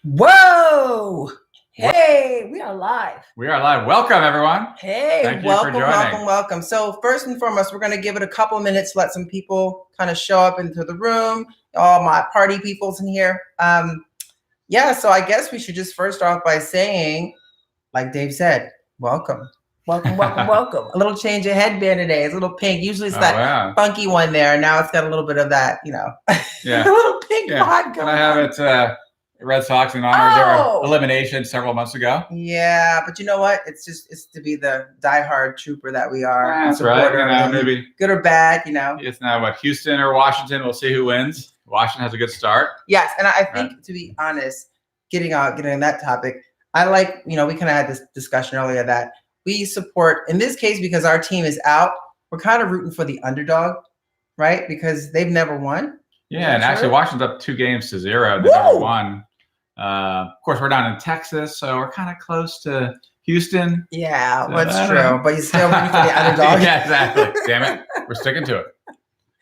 Whoa! Hey, we are live. We are live. Welcome, everyone. Hey, Thank you welcome, for joining. welcome. So first and foremost, we're going to give it a couple of minutes to let some people kind of show up into the room. All my party people's in here. So I guess we should just first off by saying, like Dave said, welcome. Welcome. A little change of headband today. It's a little pink. Usually it's funky one there. Now it's got a little bit of that, a little pink vibe going on. I have it Red Sox in honor of their elimination several months ago. Yeah, but you know what? It's to be the diehard trooper that we are. That's right. Maybe good or bad, It's now what, Houston or Washington. We'll see who wins. Washington has a good start. Yes, and I think to be honest, getting on that topic, I like, we kind of had this discussion earlier that we support, in this case, because our team is out, we're kind of rooting for the underdog, right? Because they've never won. Yeah, and actually Washington's up 2-0. They never won. Of course, we're down in Texas, so we're kind of close to Houston. Yeah, so that's true. But you're still rooting for the underdog. Yeah, exactly. Damn it. We're sticking to it.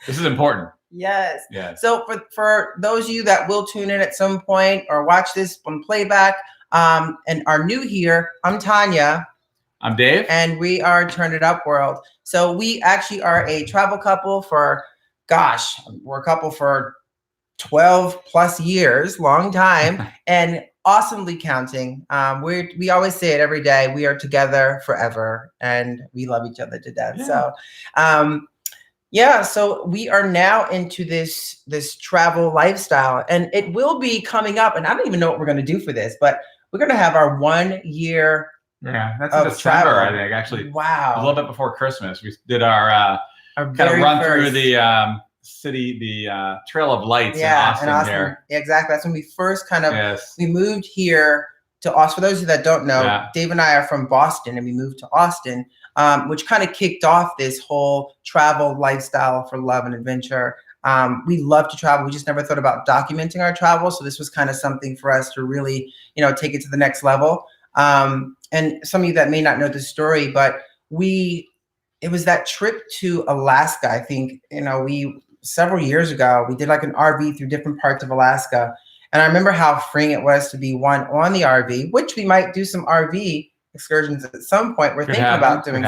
This is important. Yes. So for those of you that will tune in at some point or watch this on playback and are new here, I'm Tanya. I'm Dave. And we are Turn It Up World. So we actually are a travel couple we're a couple for 12 plus years, long time, and awesomely counting. We always say it every day. We are together forever, and we love each other to death. Yeah. So we are now into this travel lifestyle, and it will be coming up. And I don't even know what we're going to do for this, but we're going to have our 1 year. Yeah, that's in December, I think. Actually, wow, a little bit before Christmas, we did our kind of run through the city, the Trail of Lights in Austin here. Yeah, exactly. That's when we first we moved here to Austin. For those of you that don't know, Dave and I are from Boston, and we moved to Austin, which kind of kicked off this whole travel lifestyle for love and adventure. We love to travel. We just never thought about documenting our travel, so this was kind of something for us to really, take it to the next level. And some of you that may not know the story, but it was that trip to Alaska. I think, several years ago, we did like an RV through different parts of Alaska. And I remember how freeing it was to be on the RV, which we might do some RV excursions at some point. We're thinking about doing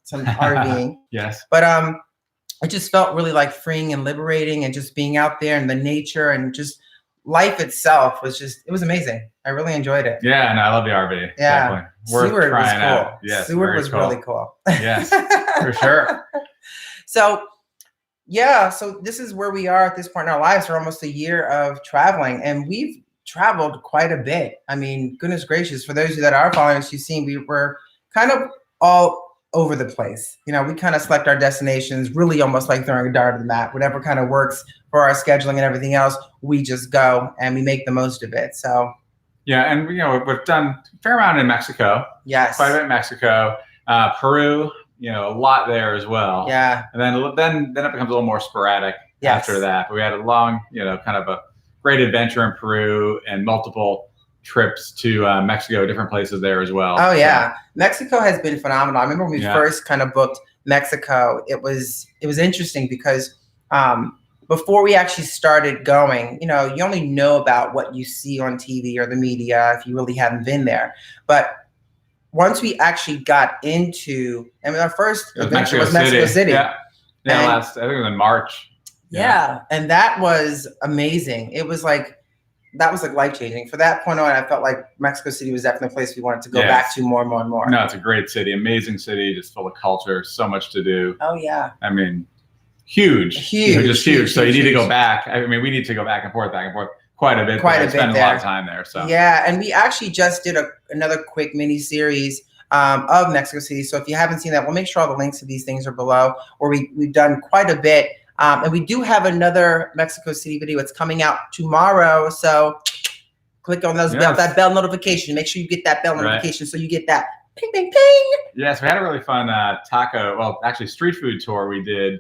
some RVing. Yes. But it just felt really like freeing and liberating, and just being out there in the nature, and just life itself it was amazing. I really enjoyed it. Yeah, and I love the RV. Yeah. Definitely. Seward was cool. Out. Yes, Seward was really cool. Yes, for sure. So this is where we are at this point in our lives. For almost a year of traveling, and we've traveled quite a bit. I mean, goodness gracious, for those of you that are following us, you've seen we were kind of all over the place. We kind of select our destinations, really almost like throwing a dart at the map. Whatever kind of works for our scheduling and everything else, we just go and we make the most of it. So yeah, and we've done a fair amount in Mexico. Yes, quite a bit in Mexico, Peru. A lot there as well. Yeah, and then it becomes a little more sporadic after that. But we had a long, kind of a great adventure in Peru, and multiple trips to Mexico, different places there as well. Oh yeah, Mexico has been phenomenal. I remember when we first kind of booked Mexico, it was interesting because before we actually started going, you only know about what you see on TV or the media if you really haven't been there. But once we actually got into, our first adventure was Mexico City. Yeah, I think it was in March. Yeah, and that was amazing. It was like, that was like life-changing. For that point on, I felt like Mexico City was definitely a place we wanted to go back to more and more and more. No, it's a great city, amazing city, just full of culture, so much to do. Oh yeah. I mean, huge. Just huge. So you need to go back. I mean, we need to go back and forth quite a bit. Spend a lot of time there. So yeah, and we actually just did another quick mini series of Mexico City. So if you haven't seen that, we'll make sure all the links to these things are below, where we've done quite a bit. And we do have another Mexico City video. It's coming out tomorrow. So click on that bell notification. Make sure you get that bell notification so you get that ping, ping, ping. Yes, we had a really fun street food tour we did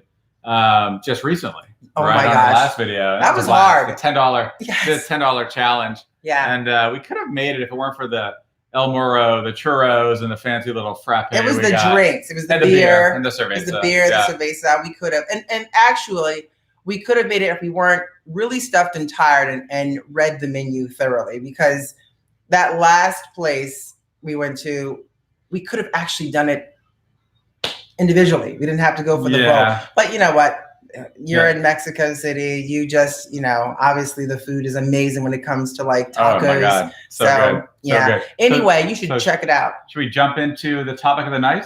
just recently. Oh my gosh. On the last video. That was hard. The $10 challenge. Yeah. And we could have made it if it weren't for the El Moro, the churros, and the fancy little frappe. It was the drinks. It was the beer. And the cerveza. It was the beer, the cerveza. We could have. And actually, we could have made it if we weren't really stuffed and tired and read the menu thoroughly, because that last place we went to, we could have actually done it individually. We didn't have to go for the boat. But you know what? You're in Mexico City. You just, obviously the food is amazing when it comes to like tacos. Oh my God. So good. Yeah. So good. Anyway, you should check it out. Should we jump into the topic of the night?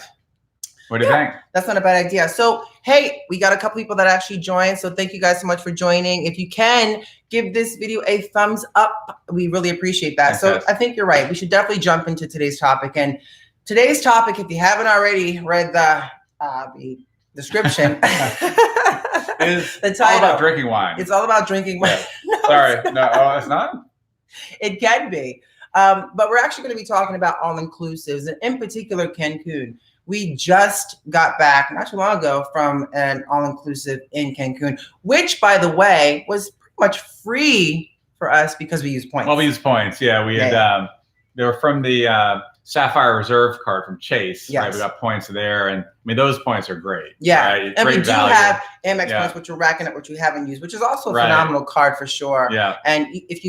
What do you think? That's not a bad idea. So, hey, we got a couple people that actually joined. So thank you guys so much for joining. If you can, give this video a thumbs up. We really appreciate that. So I think you're right. We should definitely jump into today's topic. And today's topic, if you haven't already read the description, is the title. All about drinking wine. It's all about drinking wine. No, sorry. No, it's not? It can be. But we're actually going to be talking about all-inclusives, and in particular, Cancun. We just got back not too long ago from an all-inclusive in Cancun, which, by the way, was pretty much free for us because we used points. Well, we used points. Yeah, we had. They were from the Sapphire Reserve card from Chase. Yes. Right? We got points there, and I mean those points are great. Yeah, right? And we do have Amex points, which we're racking up, which we haven't used, which is also a phenomenal card for sure. Yeah. And if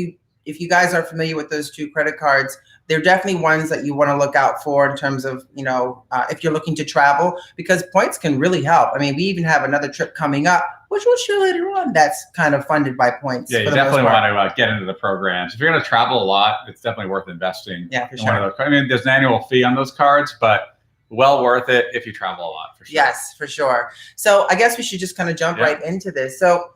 you guys are familiar with those two credit cards, they're definitely ones that you want to look out for in terms of, if you're looking to travel, because points can really help. I mean, we even have another trip coming up, which we'll share later on, that's kind of funded by points. Yeah, you definitely want to get into the programs. If you're going to travel a lot, it's definitely worth investing. Yeah, for sure. I mean, there's an annual fee on those cards, but well worth it if you travel a lot, for sure. Yes, for sure. So I guess we should just kind of jump right into this. So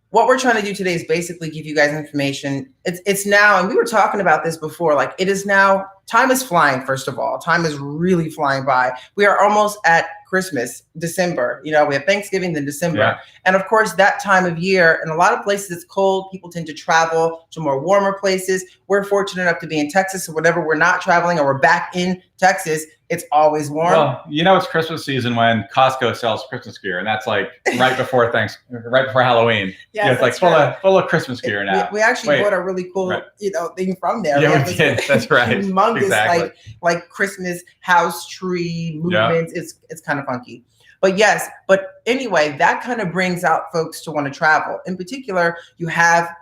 what we're trying to do today is basically give you guys information. It's now, and we were talking about this before, like it is now, time is flying, first of all. Time is really flying by. We are almost at Christmas, December. We have Thanksgiving, then December. Yeah. And of course, that time of year, in a lot of places it's cold. People tend to travel to more warmer places. We're fortunate enough to be in Texas, so whenever we're not traveling or we're back in Texas, it's always warm. Well, it's Christmas season when Costco sells Christmas gear, and that's like right before Halloween. Yeah, it's like full of Christmas gear now. We actually bought a really cool, thing from there. Yeah, we did. That's right. Humongous, like Christmas house tree movements. Yeah. It's kind of funky. But yes, anyway, that kind of brings out folks to want to travel. In particular, you have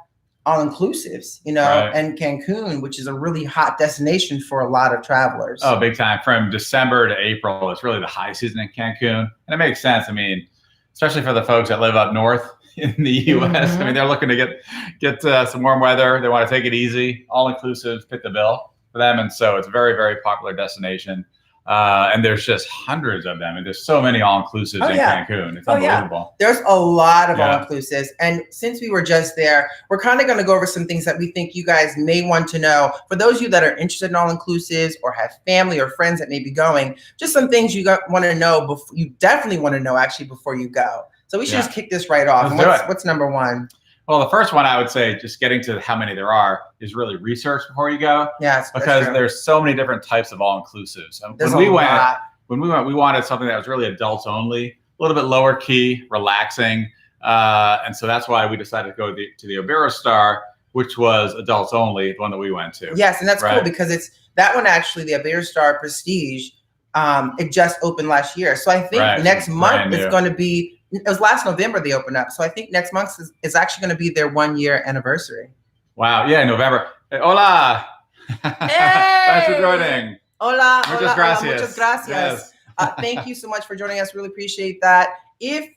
all-inclusives, and Cancun, which is a really hot destination for a lot of travelers. Oh, big time. From December to April, it's really the high season in Cancun. And it makes sense. I mean, especially for the folks that live up north in the U.S. Mm-hmm. I mean, they're looking to get some warm weather. They want to take it easy. All-inclusive fit the bill for them. And so it's a very, very popular destination. And there's just hundreds of them. And there's so many all-inclusives in Cancun. It's unbelievable. Yeah. There's a lot of all-inclusives. And since we were just there, we're kind of going to go over some things that we think you guys may want to know. For those of you that are interested in all-inclusives or have family or friends that may be going, just some things you want to know. You definitely want to know, actually, before you go. So we should just kick this right off. What's number one? Well, the first one I would say, just getting to how many there are, is really research before you go. Yes, because there's so many different types of all-inclusives. When we went, we wanted something that was really adults only, a little bit lower key, relaxing, and so that's why we decided to go to the Iberostar, which was adults only, the one that we went to. Yes, and that's cool because it's that one actually, the Iberostar Prestige. It just opened last year, so I think next month it's going to be. It was last November they opened up. So I think next month is actually going to be their 1-year anniversary. Wow. Yeah, November. Hey, hola. Hey. Thanks for joining. Hola. Muchas gracias. Muchas gracias. Yes. Thank you so much for joining us. Really appreciate that. If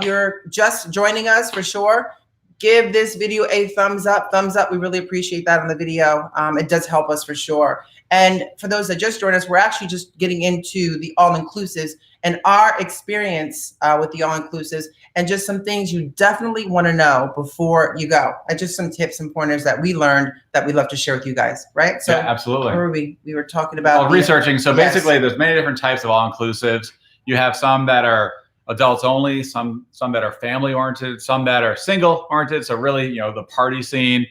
you're just joining us, for sure, give this video a thumbs up. Thumbs up. We really appreciate that on the video. It does help us for sure. And for those that just joined us, we're actually just getting into the all-inclusives and our experience with the all-inclusives and just some things you definitely want to know before you go. And just some tips and pointers that we learned that we'd love to share with you guys, right? So yeah, absolutely. Where were we were talking about researching. So basically there's many different types of all-inclusives. You have some that are adults only, some that are family oriented, some that are single oriented. So really, the party scene,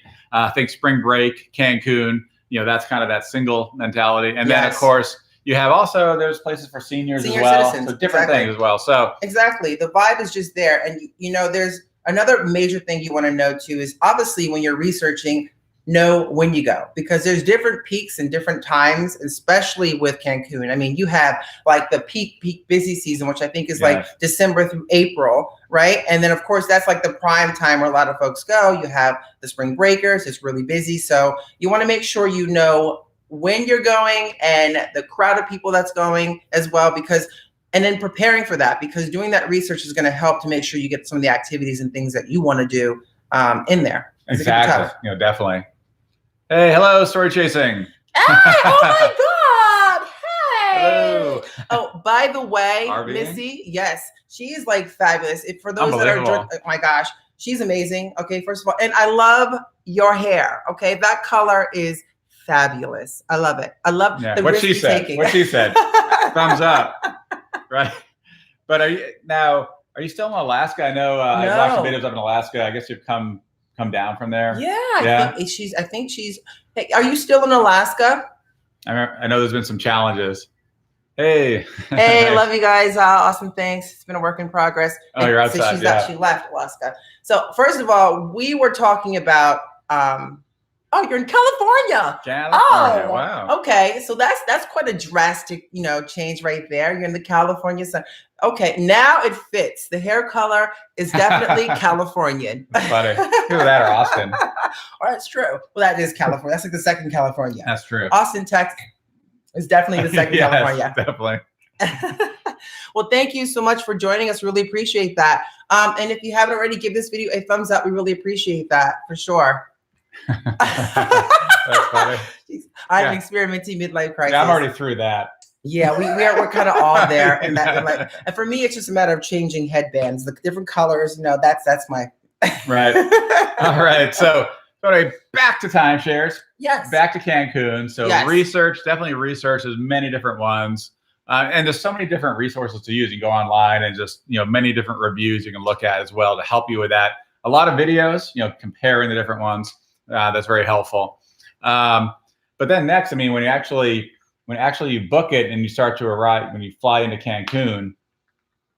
think spring break, Cancun, that's kind of that single mentality. And then of course, you have also, there's places for seniors as well. Citizens. So different things as well. So exactly. The vibe is just there. And there's another major thing you want to know too, is obviously when you're researching, know when you go, because there's different peaks and different times, especially with Cancun. I mean, you have like the peak busy season, which I think is like December through April, right? And then of course that's like the prime time where a lot of folks go. You have the spring breakers, it's really busy. So you want to make sure you know when you're going and the crowd of people that's going as well, because and then preparing for that, because doing that research is going to help to make sure you get some of the activities and things that you want to do in there. Exactly. You know, definitely. Hey, hello, story chasing. Hey, oh my God. Hey. Hello. Oh, by the way, RV? Missy, yes, she is like fabulous. For those that are, oh my gosh, she's amazing. Okay, first of all, and I love your hair. Okay, that color is fabulous. I love it. I love the what risk she said. taking. What she said. Thumbs up. Right. But are you still in Alaska? I know I've watched some videos up in Alaska. I guess you've come down from there. Yeah, I think she's. Hey, are you still in Alaska? I know there's been some challenges. Hey. Hey, love you guys. Awesome. Thanks. It's been a work in progress. Oh, you're outside. So she left Alaska. So first of all, we were talking about. Oh, you're in California. California. Oh, wow. Okay, so that's quite a drastic, change right there. You're in the California sun. Okay, now it fits. The hair color is definitely Californian. That's funny. Either that or Austin. Or that's true. Well, that is California. That's like the second California. That's true. Austin, Texas is definitely the second California. Definitely. Well, thank you so much for joining us. Really appreciate that. And if you haven't already, give this video a thumbs up. We really appreciate that for sure. That's funny. I'm experiencing midlife crisis. Yeah, I'm already through that. Yeah, we're kind of all there. And and for me, it's just a matter of changing headbands, the different colors. That's my right. All right. So anyway, back to timeshares. Yes. Back to Cancun. So definitely research. There's many different ones. And there's so many different resources to use. You go online and just, many different reviews you can look at as well to help you with that. A lot of videos, comparing the different ones. That's very helpful. But then next, I mean, when actually you book it and you start to arrive, when you fly into Cancun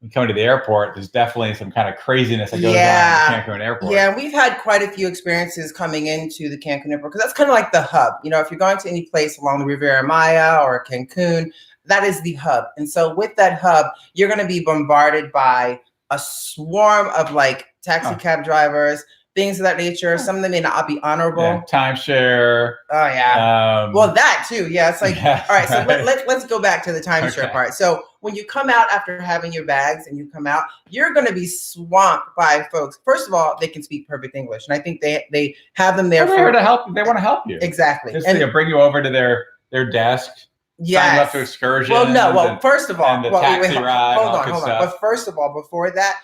and come to the airport, there's definitely some kind of craziness that goes on at the Cancun airport. Yeah, we've had quite a few experiences coming into the Cancun airport, because that's kind of like the hub. If you're going to any place along the Riviera Maya or Cancun, that is the hub. And so with that hub, you're going to be bombarded by a swarm of like taxi cab drivers, things of that nature. Some of them may not be honorable. Yeah, timeshare. Oh yeah. Well, that too. Yeah. It's like, all right. So let's go back to the timeshare part. So when you come out after having your bags and you come out, you're going to be swamped by folks. First of all, they can speak perfect English, and I think they have them there to help. They want to help you. Exactly. Just to bring you over to their desk. Yes. Sign up to excursions. Well, no. Well, first of all, and the taxi ride. Hold on. But first of all, before that,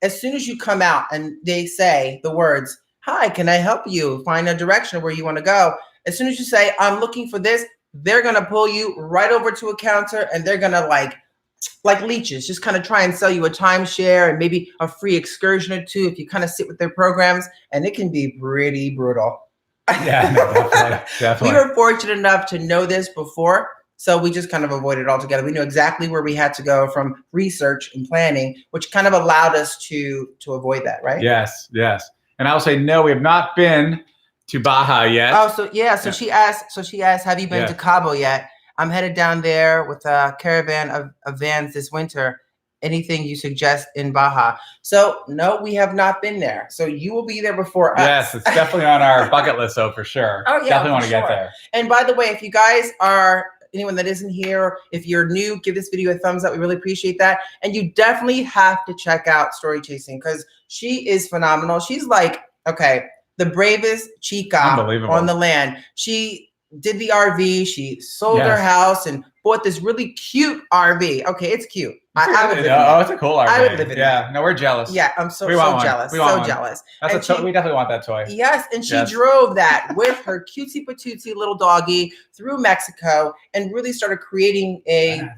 as soon as you come out and they say the words, "Hi, can I help you find a direction where you want to go?" As soon as you say, "I'm looking for this," they're going to pull you right over to a counter, and they're going to like leeches, just kind of try and sell you a timeshare and maybe a free excursion or two if you kind of sit with their programs, and it can be pretty brutal. Yeah, definitely. We were fortunate enough to know this before, so we just kind of avoided it altogether. We knew exactly where we had to go from research and planning, which kind of allowed us to avoid that, right? Yes. And I'll say, no, we have not been to Baja yet. Oh, so yeah. So she asked, have you been to Cabo yet? I'm headed down there with a caravan of vans this winter. Anything you suggest in Baja? So no, we have not been there. So you will be there before us. Yes, it's definitely on our bucket list, though, for sure. Oh yeah, definitely want to get there. And by the way, if you guys are anyone that isn't here, if you're new, give this video a thumbs up. We really appreciate that. And you definitely have to check out Story Chasing, because she is phenomenal. She's like, the bravest chica on the land. She did the RV. She sold her house and bought this really cute RV. Okay, it's cute. I would live in it. Oh, it's a cool RV. I would live in it. Yeah, no, we're jealous. Yeah, I'm so jealous. So jealous. That's we definitely want that toy. Yes, and she drove that with her cutesy patootsy little doggy through Mexico and really started creating a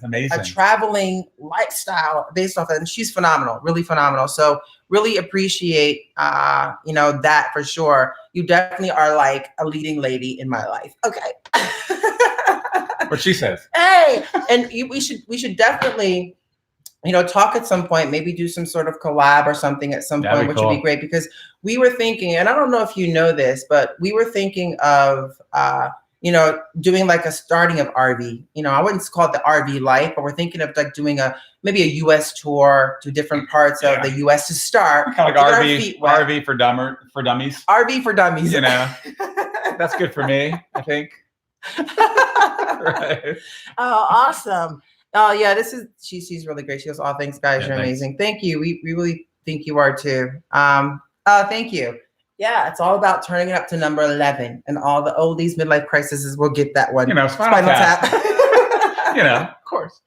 traveling lifestyle based off that. And she's phenomenal, really phenomenal. So really appreciate that for sure. You definitely are like a leading lady in my life. Okay. What she says. Hey, and we should definitely talk at some point, maybe do some sort of collab or something at some point, which would be great, because we were thinking, and I don't know if you know this, but we were thinking of, doing like a starting of RV. I wouldn't call it the RV life, but we're thinking of like doing maybe a US tour to different parts of the US to start. Kind of like RV for dummies. RV for dummies. That's good for me, I think. Right. Oh, awesome. Oh yeah, she's really great. She goes, "Oh, thanks guys, you're amazing." Thank you. We really think you are too. Thank you. Yeah, it's all about turning it up to number 11, and all the oldies midlife crises will get that one. Spinal Tap. Of course.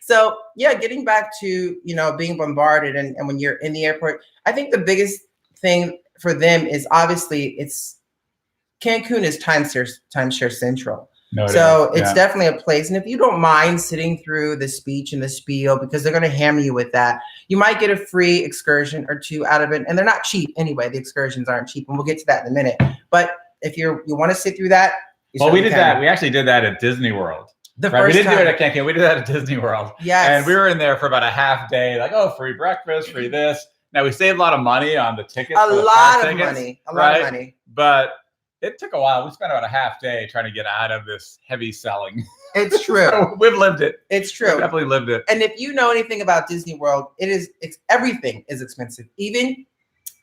So yeah, getting back to being bombarded and when you're in the airport, I think the biggest thing for them is obviously Cancun is timeshare central. So it's definitely a place. And if you don't mind sitting through the speech and the spiel, because they're going to hammer you with that, you might get a free excursion or two out of it. And they're not cheap anyway. The excursions aren't cheap. And we'll get to that in a minute. But if you want to sit through that. We did that. We actually did that at Disney World. We didn't do it at Cancun. We did that at Disney World. Yes. And we were in there for about a half day, like, free breakfast, free this. Now, we saved a lot of money on the tickets. A lot of money. But it took a while. We spent about a half day trying to get out of this heavy selling. It's true. So we've lived it. It's true. We've definitely lived it. And if you know anything about Disney World, everything is expensive. Even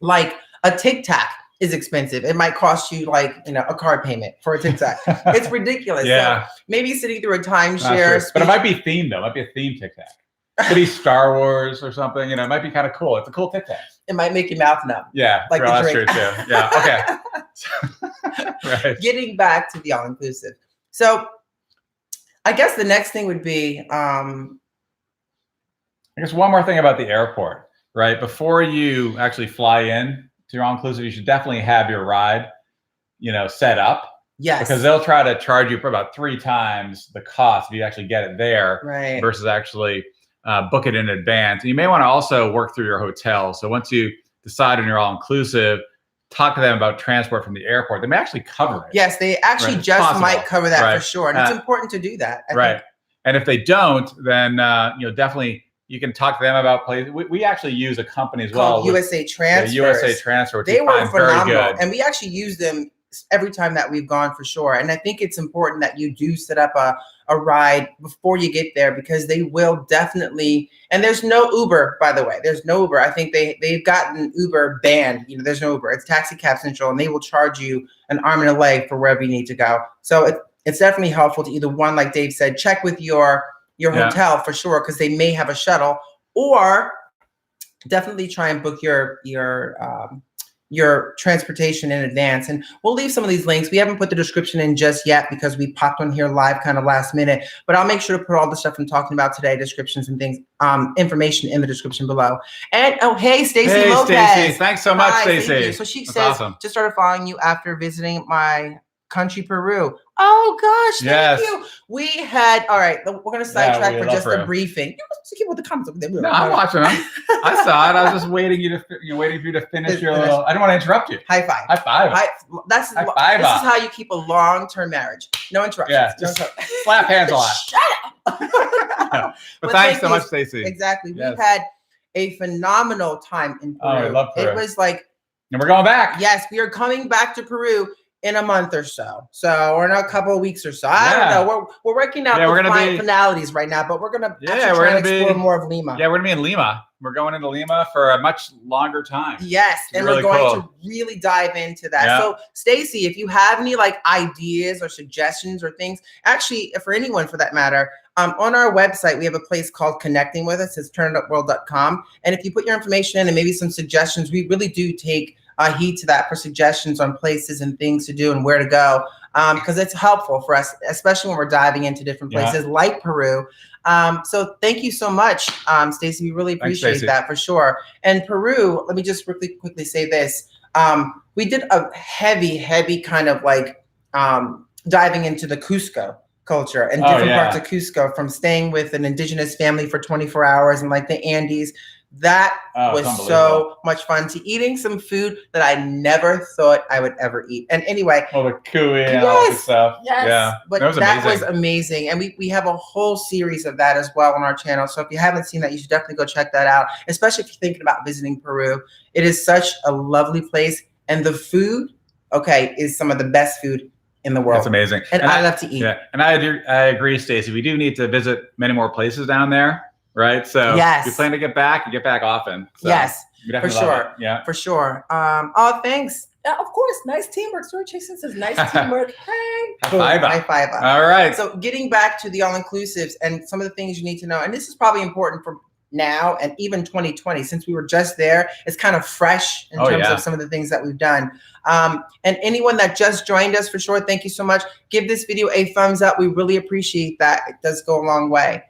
like a Tic Tac is expensive. It might cost you like, a card payment for a Tic Tac. It's ridiculous. Yeah. So maybe sitting through a timeshare. But it might be themed though. It might be a themed Tic Tac. It could be Star Wars or something. It might be kind of cool. It's a cool Tic Tac. It might make your mouth numb. Yeah, like that's true too. Yeah. Okay. Right. Getting back to the all inclusive. So I guess the next thing would be I guess one more thing about the airport, right? Before you actually fly in to your all inclusive, you should definitely have your ride, set up. Yes. Because they'll try to charge you for about 3 times the cost if you actually get it there, right, versus actually book it in advance. And you may want to also work through your hotel. So once you decide on your all inclusive, talk to them about transport from the airport. They may actually cover it. Yes, they actually might cover that for sure. And it's important to do that. I think. And if they don't, then definitely you can talk to them about places. We actually use a company as well. USA Transfer. USA Transfer. They were phenomenal. And we actually use them every time that we've gone for sure. And I think it's important that you do set up a ride before you get there, because they will definitely, and there's no Uber, by the way, there's no Uber. I think they've gotten Uber banned. There's no Uber. It's Taxi Cab Central, and they will charge you an arm and a leg for wherever you need to go. So it's definitely helpful to either one, like Dave said, check with your hotel for sure, because they may have a shuttle, or definitely try and book your transportation in advance. And we'll leave some of these links. We haven't put the description in just yet because we popped on here live kind of last minute, but I'll make sure to put all the stuff I'm talking about today, descriptions and things, information in the description below. And hey, Stacey Lopez. Stacey, thanks so much, Stacey. So she says, just started following you after visiting my country, Peru. Oh gosh, thank you. We had, all right, we're going to sidetrack for just a briefing. You're supposed to keep with the comments. No, I'm watching them. I saw it. I was just waiting for you to finish your little, I didn't want to interrupt you. High five. High five. This is how you keep a long-term marriage. No interruptions. Yeah, just slap hands a lot. Shut up. But thanks so much, Stacey. Exactly. We've had a phenomenal time in Peru. Oh, I love Peru. It was like. And we're going back. Yes, we are coming back to Peru in a month or so. or in a couple of weeks or so. I don't know. We're working out the finalities right now, but we're gonna try and explore more of Lima. Yeah, we're gonna be in Lima. We're going into Lima for a much longer time. Yes, and we're going to really dive into that. Yeah. So, Stacey, if you have any ideas or suggestions or things, actually, for anyone for that matter, on our website, we have a place called Connecting With Us. It's turnitupworld.com. And if you put your information in and maybe some suggestions, we really do take heed to that for suggestions on places and things to do and where to go, because it's helpful for us, especially when we're diving into different places like Peru. So thank you so much, Stacey. We really appreciate that for sure. And Peru, let me just quickly say this. We did a heavy kind of diving into the Cusco culture and different parts of Cusco, from staying with an indigenous family for 24 hours and the Andes, That was so much fun, to eating some food that I never thought I would ever eat. And anyway, the cuy and all that stuff. Yes, yeah, but that was amazing. And we have a whole series of that as well on our channel. So if you haven't seen that, you should definitely go check that out, especially if you're thinking about visiting Peru. It is such a lovely place, and the food, is some of the best food in the world. It's amazing. And I love to eat. Yeah, and I agree, Stacey. We do need to visit many more places down there. Right. So if you plan to get back, you get back often. So yes, for sure. Yeah, for sure. Oh, thanks. Of course. Nice teamwork. Story Chasing says nice teamwork. Hey. High five. All right. So getting back to the all-inclusives and some of the things you need to know, and this is probably important for now and even 2020, since we were just there, it's kind of fresh in terms of some of the things that we've done. And anyone that just joined us, for sure, thank you so much. Give this video a thumbs up. We really appreciate that. It does go a long way.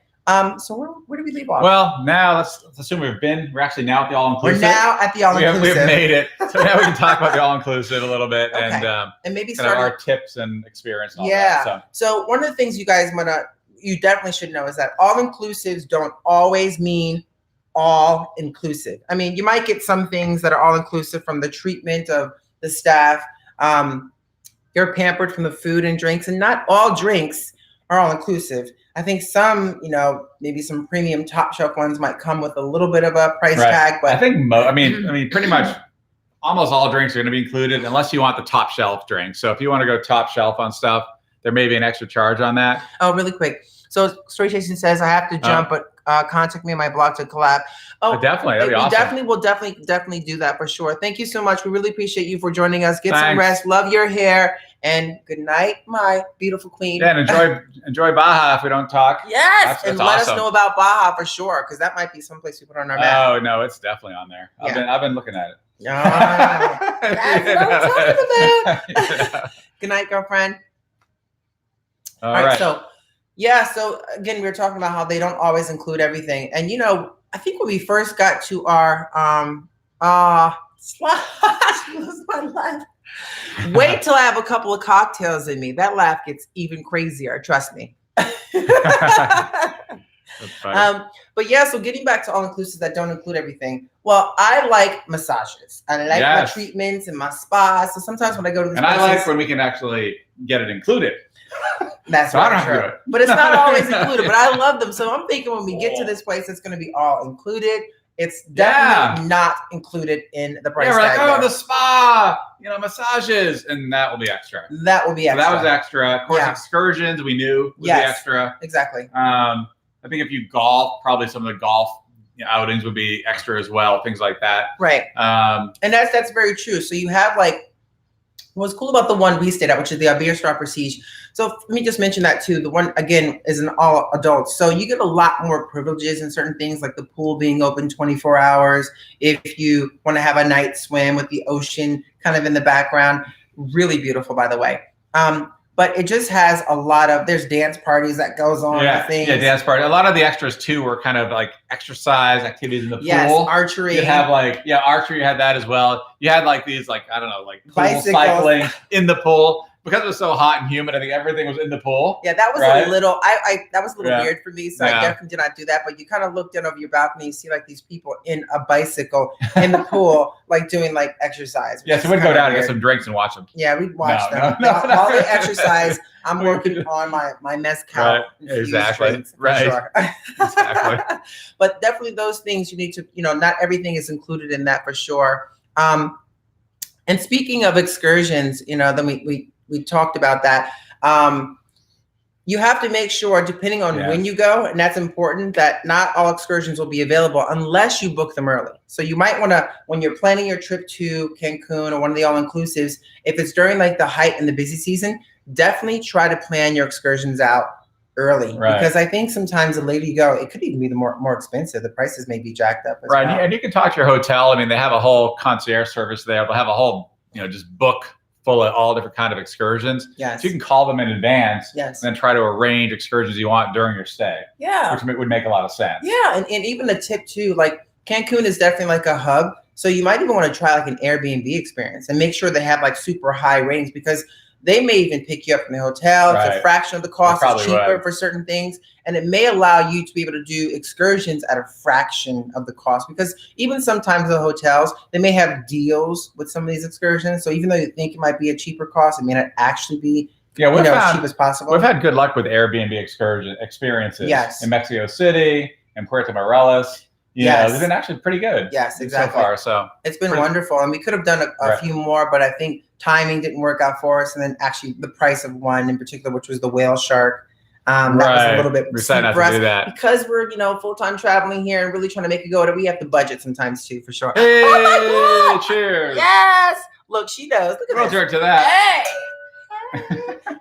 So where do we leave off? Well, now let's assume we're actually now at the all-inclusive. We're now at the all-inclusive. We've made it. So now we can talk about the all-inclusive a little bit and maybe start our tips and experience and all that. So one of the things you guys you definitely should know is that all-inclusives don't always mean all-inclusive. I mean, you might get some things that are all-inclusive from the treatment of the staff. You're pampered from the food and drinks, and not all drinks are all-inclusive. I think some, maybe some premium top shelf ones might come with a little bit of a price tag, but I think pretty much almost all drinks are going to be included unless you want the top shelf drinks. So if you want to go top shelf on stuff, there may be an extra charge on that. Oh, really quick. So Story Chasing says I have to jump, but contact me on my blog to collab. Oh, definitely. That'd be awesome. We'll definitely do that for sure. Thank you so much. We really appreciate you for joining us. Get some rest. Love your hair. And good night, my beautiful queen. Yeah, and enjoy Baja if we don't talk. Yes, and let us know about Baja for sure, because that might be someplace we put on our map. Oh no, it's definitely on there. I've been looking at it. That's what I'm talking about. Good night, girlfriend. All right. So again, we were talking about how they don't always include everything, and I think when we first got to our wait till I have a couple of cocktails in me. That laugh gets even crazier. Trust me. But yeah, so getting back to all-inclusive that don't include everything. Well, I like massages. I like my treatments and my spas. So sometimes when I go to these places, I like when we can actually get it included. That's right. True. But it's not always included. But I love them. So I'm thinking when we get to this place, it's going to be all included. It's definitely not included in the price tag. Like, the spa, massages, and that will be extra. That will be extra. So that was extra. Of course, excursions we knew would be extra. Exactly. I think if you golf, probably some of the golf outings would be extra as well, things like that. Right. And that's very true. So you have what's cool about the one we stayed at, which is the Iberostar Prestige. So let me just mention that too. The one, again, is an all adults. So you get a lot more privileges and certain things, like the pool being open 24 hours. If you want to have a night swim with the ocean kind of in the background, really beautiful, by the way. But it just has a lot of, there's dance parties that goes on. Yeah, dance party. A lot of the extras too were kind of like exercise activities in the pool. Yes, archery. You have archery, you had that as well. You had these I don't know, pool cycling in the pool. Because it was so hot and humid, I think everything was in the pool. Yeah, that was a little, that was a little weird for me. So I definitely did not do that. But you kind of looked in over your balcony, you see these people in a bicycle in the pool, doing exercise. Yeah, so we'd go down and get some drinks and watch them. Yeah, we'd watch them. While they exercise, I'm working on my mezcal. Right, exactly. Right. Sure. Exactly. But definitely those things you need to, not everything is included in that for sure. And speaking of excursions, then we talked about that. You have to make sure, depending on when you go, and that's important, that not all excursions will be available unless you book them early. So you might want to, when you're planning your trip to Cancun or one of the all-inclusives, if it's during the height and the busy season, definitely try to plan your excursions out early. Right. Because I think sometimes the later you go, it could even be more expensive. The prices may be jacked up as well. And you can talk to your hotel. I mean, they have a whole concierge service there. They'll have a whole, just book full of all different kind of excursions. Yes. So you can call them in advance. Yes. And then try to arrange excursions you want during your stay. Yeah. Which would make a lot of sense. Yeah. And even a tip too, Cancun is definitely a hub. So you might even want to try an Airbnb experience and make sure they have super high ratings, because They may even pick you up from the hotel. It's a fraction of the cost. It's cheaper for certain things. And it may allow you to be able to do excursions at a fraction of the cost, because even sometimes the hotels, they may have deals with some of these excursions. So even though you think it might be a cheaper cost, it may not actually be as cheap as possible. We've had good luck with Airbnb experiences in Mexico City and Puerto Morelos. They've been actually pretty good. Yes, exactly. So far, so it's been wonderful, and we could have done a few more, but I think timing didn't work out for us, and then actually the price of one in particular, which was the whale shark, that was a little bit steep for us because we're full-time traveling here and really trying to make it go. That we have to budget sometimes too, for sure. Hey, oh my God. Cheers! Yes, look, she knows. Look at we'll drink to that. Hey.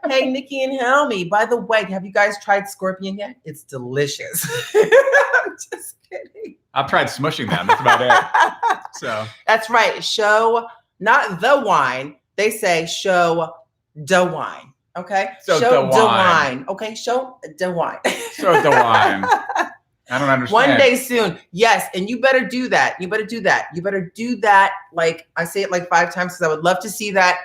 Hey, Nikki and Helmy. By the way, have you guys tried scorpion yet? It's delicious. I'm just kidding. I've tried smushing them. That's about it. So that's right. Show not the wine. They say show the wine. Okay. So show the wine. Okay. Show the wine. Show the wine. I don't understand. One day soon. Yes. And you better do that. You better do that. You better do that. Like I say it like 5 times because I would love to see that.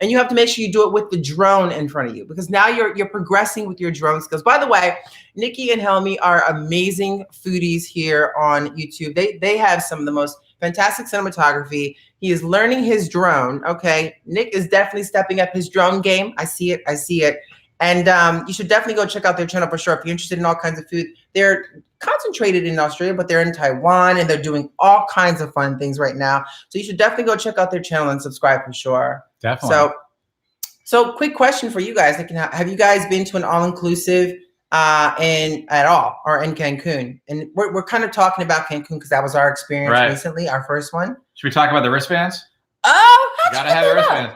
And you have to make sure you do it with the drone in front of you, because now you're progressing with your drone skills. By the way, Nikki and Helmy are amazing foodies here on YouTube. They have some of the most fantastic cinematography. He is learning his drone. Okay. Nick is definitely stepping up his drone game. I see it. And you should definitely go check out their channel for sure. If you're interested in all kinds of food, they're concentrated in Australia, but they're in Taiwan and they're doing all kinds of fun things right now. So you should definitely go check out their channel and subscribe for sure. Definitely. So quick question for you guys. Have you guys been to an all-inclusive at all or in Cancun? And we're kind of talking about Cancun because that was our experience recently, our first one. Should we talk about the wristbands? Oh, you gotta have the wristbands.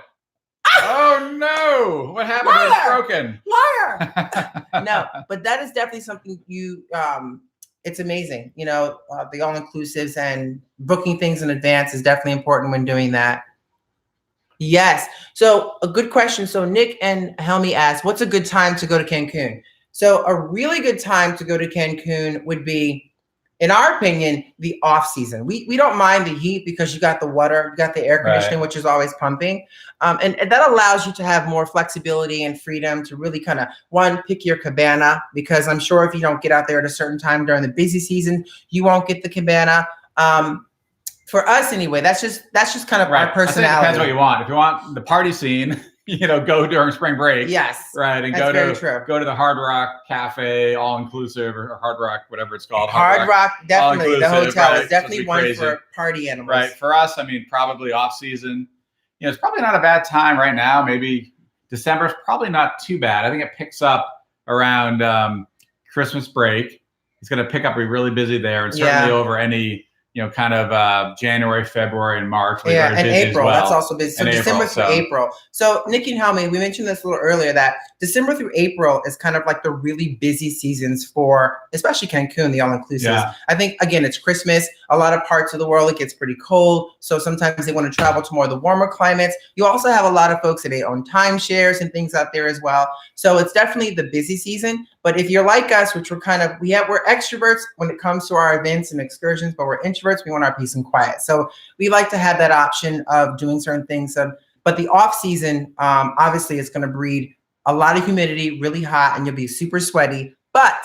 Oh no! What happened? Liar! It's broken. Liar! No, but that is definitely something it's amazing. The all-inclusives and booking things in advance is definitely important when doing that. Yes. So a good question. So Nick and Helmy asked, what's a good time to go to Cancun? So a really good time to go to Cancun would be, in our opinion, the off season. We don't mind the heat because you got the water, you got the air conditioning, which is always pumping. And that allows you to have more flexibility and freedom to really kind of, pick your cabana, because I'm sure if you don't get out there at a certain time during the busy season, you won't get the cabana. For us anyway, that's just kind of our personality. It depends what you want. If you want the party scene, go during spring break. Yes. Right. And go to the Hard Rock Cafe, all inclusive, or Hard Rock, whatever it's called. Hard Rock, definitely. The hotel is definitely one for party animals. Right. For us, probably off season. It's probably not a bad time right now. Maybe December is probably not too bad. I think it picks up around Christmas break. It's going to pick up, be really busy there, and certainly over any kind of January, February, and March. Yeah, and April. That's also busy. So December through April. So Nikki and Helmy, we mentioned this a little earlier, that December through April is kind of like the really busy seasons for, especially Cancun, the all-inclusives. Yeah. I think, again, it's Christmas. A lot of parts of the world, it gets pretty cold. So sometimes they want to travel to more of the warmer climates. You also have a lot of folks that they own timeshares and things out there as well. So it's definitely the busy season. But if you're like us, which we're extroverts when it comes to our events and excursions, but we're introverts, we want our peace and quiet. So we like to have that option of doing certain things. But the off season, obviously, it's going to breed a lot of humidity, really hot, and you'll be super sweaty. But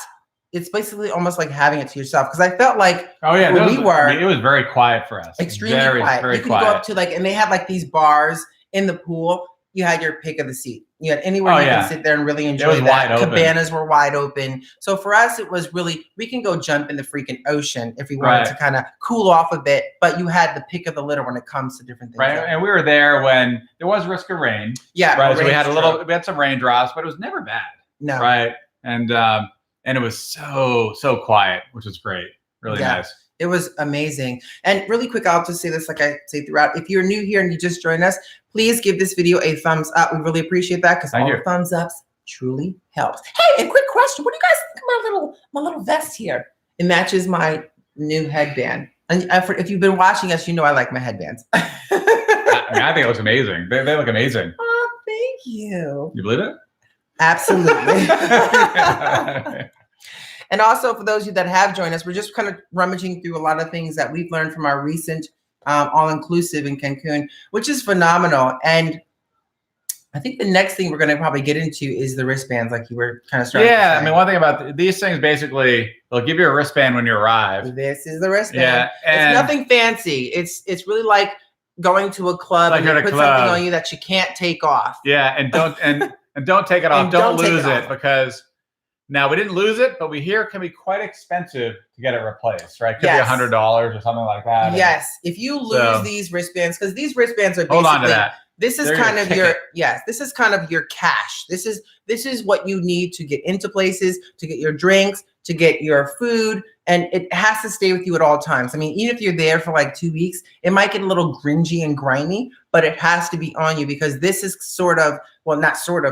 it's basically almost like having it to yourself. Because I felt like it was very quiet for us. Extremely quiet. Very you can quiet. go up to and they had these bars in the pool. You had your pick of the seat. You had anywhere you can sit there and really enjoy that. Cabanas were wide open. So for us, it was really, we can go jump in the freaking ocean if we wanted to kind of cool off a bit. But you had the pick of the litter when it comes to different things. Right. And we were there when there was risk of rain. Yeah. Right. So we had some raindrops, but it was never bad. No. Right. And it was so quiet, which was great. Really nice. It was amazing. And really quick, I'll just say this like I say throughout. If you're new here and you just joined us, please give this video a thumbs up. We really appreciate that because all the thumbs ups truly helps. Hey, and quick question. What do you guys think of my little vest here? It matches my new headband. And if you've been watching us, you know I like my headbands. I think it looks amazing. They look amazing. Oh, thank you. You believe it? Absolutely. And also, for those of you that have joined us, we're just kind of rummaging through a lot of things that we've learned from our recent all-inclusive in Cancun, which is phenomenal. And I think the next thing we're going to probably get into is the wristbands, like you were kind of starting. Yeah, I mean, one thing about these things, basically, they'll give you a wristband when you arrive. This is the wristband. Yeah, it's nothing fancy. It's really like going to a club and they put something on you that you can't take off. Yeah, and don't take it off. Don't lose it, because now we didn't lose it, but we hear it can be quite expensive to get it replaced, right? Could be $100 or something like that. Yes, if you lose these wristbands, because these wristbands are basically, hold on to that. This is kind of your this is kind of your cash. This is what you need to get into places, to get your drinks, to get your food, and it has to stay with you at all times. I mean, even if you're there for like 2 weeks, it might get a little gringy and grimy, but it has to be on you, because this is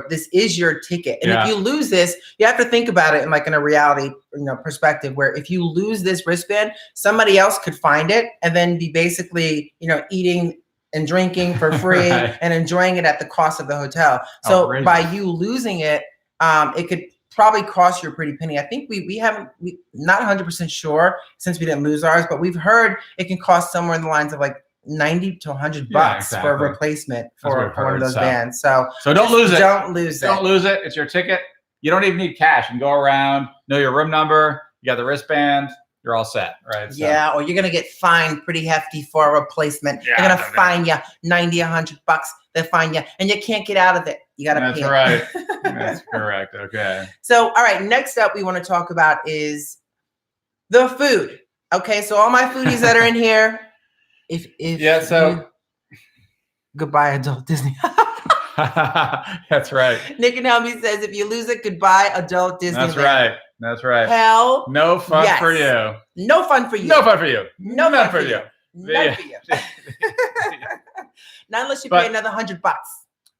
this is your ticket. And if you lose this, you have to think about it in like in a reality, perspective, where if you lose this wristband, somebody else could find it and then be basically, eating and drinking for free and enjoying it at the cost of the hotel. So by you losing it, it could probably cost you a pretty penny. I think we not 100% sure since we didn't lose ours, but we've heard it can cost somewhere in the lines of like $90 to $100 for a replacement for one of those bands. So don't lose it. Don't lose it. Don't lose it. It's your ticket. You don't even need cash. You can go around, know your room number. You got the wristband. You're all set, right? So. Yeah, or you're gonna get fined pretty hefty for a replacement. They're gonna fine you $90, $100. They fine you, and you can't get out of it. You gotta pay. That's right. That's correct. Okay. So, all right. Next up, we want to talk about is the food. Okay, so all my foodies that are in here, goodbye, adult Disney. That's right. Nick and Helmy says, if you lose it, goodbye, adult Disney. That's right. That's right. Hell, no fun for you. No fun for you. No fun for you. No None fun for you. None for you. Not unless you pay another $100.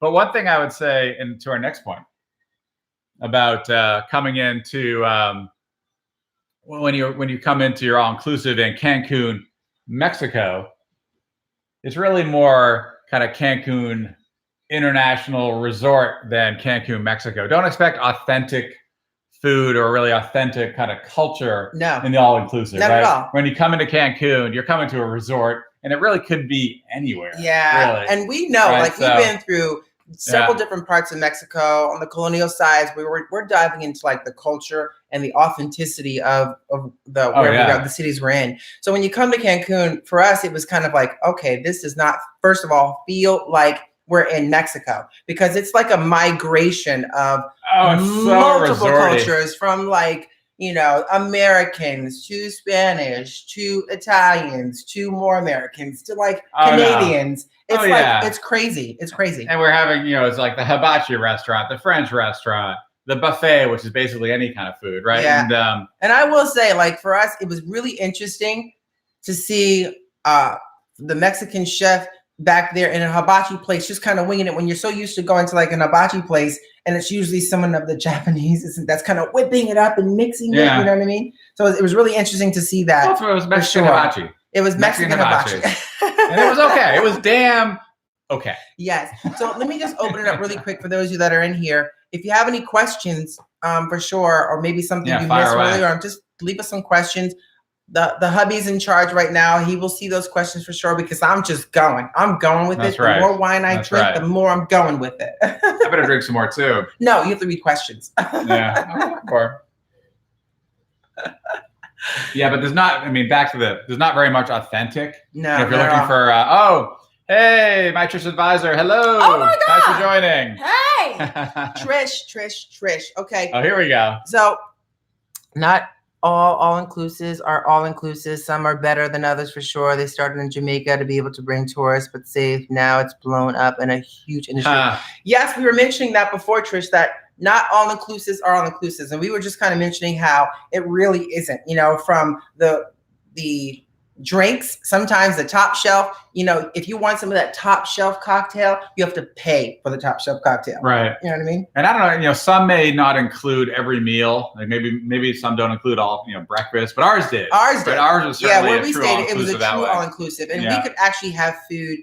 But one thing I would say, and to our next point about coming into when you come into your all-inclusive in Cancun, Mexico, it's really more kind of Cancun International Resort than Cancun, Mexico. Don't expect authentic food or really authentic kind of culture in the all-inclusive. Not at all. When you come into Cancun, you're coming to a resort, and it really could be anywhere. Yeah, really. And we know, we've been through several different parts of Mexico. On the colonial sides, we're diving into like the culture and the authenticity of the cities we're in. So when you come to Cancun, for us, it was kind of like, okay, this does not, first of all, feel like we're in Mexico, because it's like a migration of multiple cultures, from like, Americans to Spanish to Italians to more Americans to like Canadians. No. It's it's crazy. It's crazy. And we're having, it's like the hibachi restaurant, the French restaurant, the buffet, which is basically any kind of food, right? Yeah. And I will say, like, for us, it was really interesting to see the Mexican chef back there in a hibachi place, just kind of winging it, when you're so used to going to like an hibachi place and it's usually someone of the Japanese that's kind of whipping it up and mixing it, you know what I mean? So it was really interesting to see that. Well, it was Mexican hibachi. It was Mexican hibachi. And it was okay. It was damn okay. Yes. So let me just open it up really quick for those of you that are in here. If you have any questions, for sure, or maybe something you missed earlier, just leave us some questions. The hubby's in charge right now. He will see those questions for sure, because I'm just going. I'm going with it. The more wine I drink, the more I'm going with it. I better drink some more too. No, you have to read questions. Yeah, but there's not, there's not very much authentic. No. If you're looking for, hey, my Trish advisor. Hello. Oh my God. Thanks for joining. Hey. Trish. Okay. Oh, here we go. So not all inclusives are all inclusive. Some are better than others for sure. They started in Jamaica to be able to bring tourists, but now it's blown up in a huge industry. Yes, we were mentioning that before, Trish, that not all inclusives are all inclusives, and we were just kind of mentioning how it really isn't. From the drinks, sometimes the top shelf. If you want some of that top shelf cocktail, you have to pay for the top shelf cocktail. Right. You know what I mean? And I don't know, some may not include every meal. Like maybe some don't include all, breakfast, but ours did. Ours did. Ours was certainly where we stayed, it was a true all-inclusive. And we could actually have food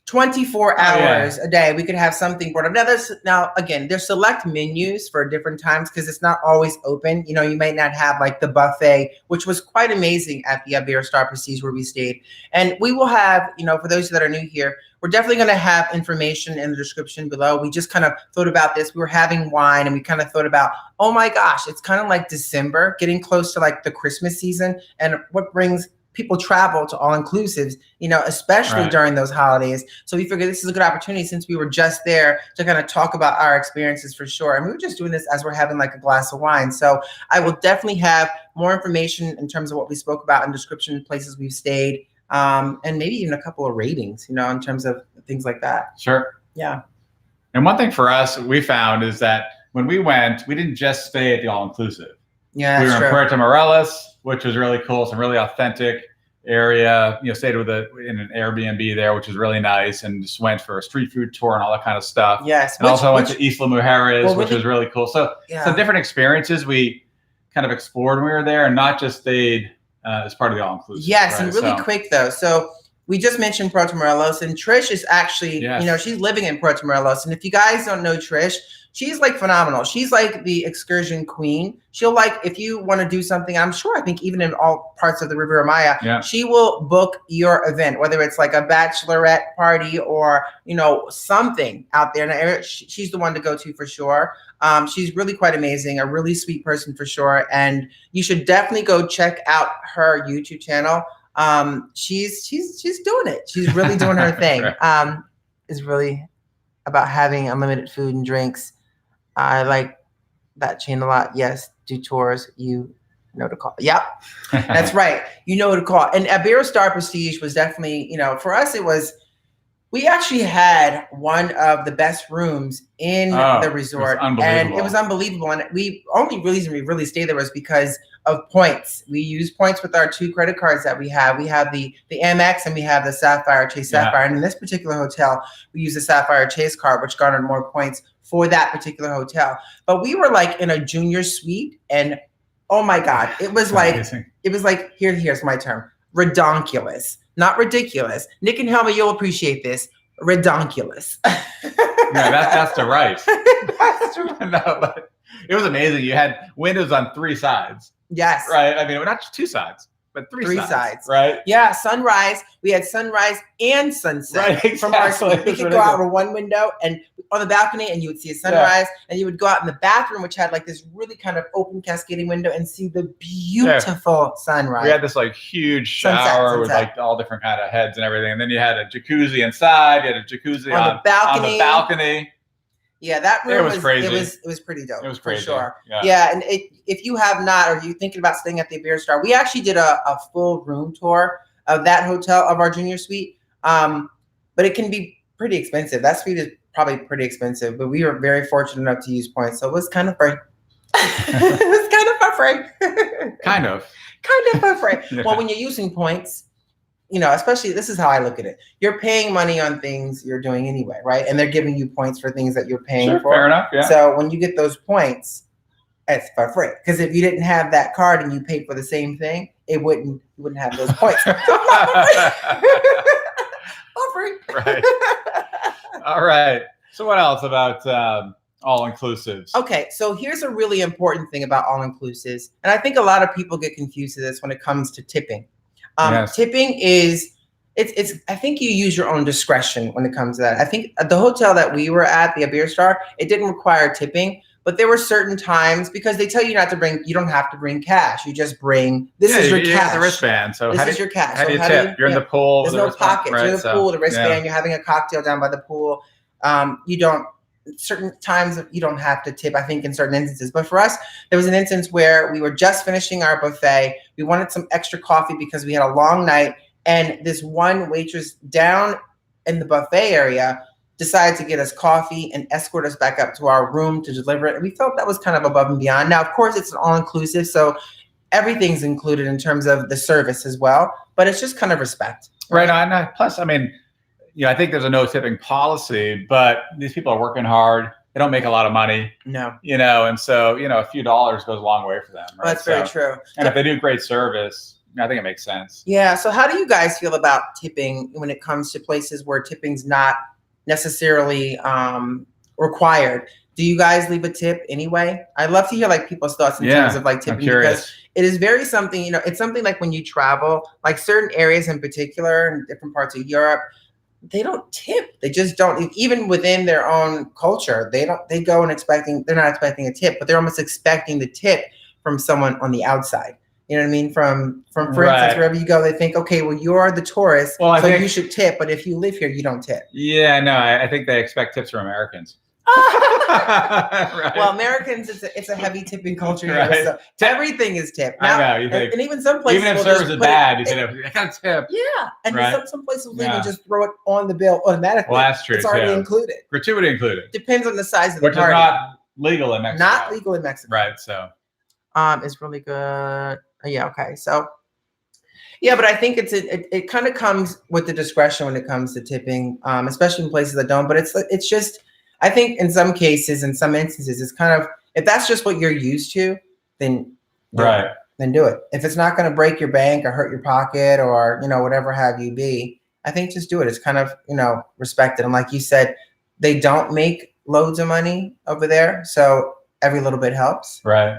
24 hours a day, we could have something brought up. Now, again, there's select menus for different times because it's not always open. You know, you might not have like the buffet, which was quite amazing at the Iberostar Prestige where we stayed. And we will have, you know, for those that are new here, we're definitely going to have information in the description below. We just kind of thought about this. We were having wine and we kind of thought about, oh my gosh, it's kind of like December, getting close to like the Christmas season, and what brings people travel to all-inclusives, you know, especially during those holidays. So we figured this is a good opportunity since we were just there to kind of talk about our experiences for sure. And we were just doing this as we're having like a glass of wine. So I will definitely have more information in terms of what we spoke about in description, places we've stayed, and maybe even a couple of ratings, you know, in terms of things like that. Sure. Yeah. And one thing for us we found is that when we went, we didn't just stay at the all-inclusive. Yeah, we were in Puerto Morelos, which was really cool. Some really authentic area. You know, stayed in an Airbnb there, which was really nice, and just went for a street food tour and all that kind of stuff. Yes. And also went to Isla Mujeres, which was really cool. So some different experiences we kind of explored when we were there, and not just stayed as part of the all-inclusive. Yes, and really quick though. So we just mentioned Puerto Morelos, and Trish is actually, you know, she's living in Puerto Morelos. And if you guys don't know Trish, she's like phenomenal. She's like the excursion queen. She'll like, if you want to do something, I'm sure, I think even in all parts of the Riviera Maya, she will book your event, whether it's like a bachelorette party or, you know, something out there in the area. She's the one to go to for sure. She's really quite amazing, a really sweet person for sure. And you should definitely go check out her YouTube channel. She's doing it. She's really doing her thing. It's really about having unlimited food and drinks. I like that chain a lot. Yes, do tours. You know to call. Yep, that's right. You know who to call. And Iberostar Prestige was definitely, you know, for us it was. We actually had one of the best rooms in the resort, and it was unbelievable. And we only reason we really stayed there was because of points. We use points with our 2 credit cards that we have. We have the Amex and we have the Sapphire, Chase Sapphire. And in this particular hotel, we use the Sapphire Chase card, which garnered more points for that particular hotel. But we were like in a junior suite, and oh my God, it was like amazing. It was like here's my term, redonkulous. Not ridiculous. Nick and Helma, you'll appreciate this. Redonkulous. No, that's the right. That's true. No, but it was amazing. You had windows on 3 sides. Yes. Right. I mean, not just 2 sides, but 3 sides. Right. Yeah. Sunrise. We had sunrise and sunset. Right. Exactly. From our suite. We could go out of one window and on the balcony, and you would see a sunrise, and you would go out in the bathroom, which had like this really kind of open cascading window, and see the beautiful sunrise. We had this like huge shower with like all different kind of heads and everything, and then you had a jacuzzi inside. You had a jacuzzi on the balcony. Yeah, that room was crazy. It was pretty dope. It was crazy. For sure. Yeah, and if you have not, or you're thinking about staying at the Iberostar, we actually did a full room tour of that hotel, of our junior suite. But it can be pretty expensive. That suite is probably pretty expensive, but we were very fortunate enough to use points, so it was kind of free. It was kind of for free. Kind of for free. Well, when you're using points, you know, especially, this is how I look at it. You're paying money on things you're doing anyway, right? And they're giving you points for things that you're paying for. Fair enough, yeah. So when you get those points, it's for free. Because if you didn't have that card and you paid for the same thing, you wouldn't have those points. So not for free. Right. All right. So what else about all-inclusives? Okay, so here's a really important thing about all-inclusives. And I think a lot of people get confused with this when it comes to tipping. Tipping is, I think you use your own discretion when it comes to that. I think at the hotel that we were at, the Iberostar, it didn't require tipping, but there were certain times, because they tell you not to bring, you don't have to bring cash. You just bring, this is your cash. You have the wristband. So this is your cash. How do you tip? You're in the pool. There's no pockets. You're in the pool, the wristband, you're having a cocktail down by the pool. You don't, certain times you don't have to tip, I think, in certain instances. But for us, there was an instance where we were just finishing our buffet. We wanted some extra coffee because we had a long night. And this one waitress down in the buffet area decided to get us coffee and escort us back up to our room to deliver it. And we felt that was kind of above and beyond. Now, of course, it's an all-inclusive, so everything's included in terms of the service as well. But it's just kind of respect. Right. And plus, I mean, you know, I think there's a no tipping policy, but these people are working hard. They don't make a lot of money. No. You know, and so, you know, a few dollars goes a long way for them. Right? That's very true. And if they do great service, I think it makes sense. Yeah. So how do you guys feel about tipping when it comes to places where tipping's not necessarily required? Do you guys leave a tip anyway? I'd love to hear like people's thoughts in terms of like tipping, because it is very something, you know, it's something like when you travel, like certain areas in particular in different parts of Europe, they don't tip. They just don't, even within their own culture, they go and they're not expecting a tip, but they're almost expecting the tip from someone on the outside. You know what I mean? From for instance, wherever you go, they think, okay, well, you're the tourist, so you should tip. But if you live here, you don't tip. Yeah, no, I think they expect tips from Americans. Right. Well, Americans, it's a heavy tipping culture here, right. So everything is tipped. Now, I know, you think, and even some places, even if service is bad, you say, I got a tip. Yeah, and some places will even just throw it on the bill automatically. Well, that's true. It's already included. Gratuity included. Depends on the size of the party. Which is not legal in Mexico. Not legal in Mexico. Right. So, it's really good. Yeah. Okay. So, yeah, but I think it kind of comes with the discretion when it comes to tipping, especially in places that don't. But it's just, I think in some cases, in some instances, it's kind of, if that's just what you're used to, then do it. If it's not going to break your bank or hurt your pocket or, you know, whatever have you be, I think just do it. It's kind of, you know, respected. And like you said, they don't make loads of money over there, so every little bit helps. Right.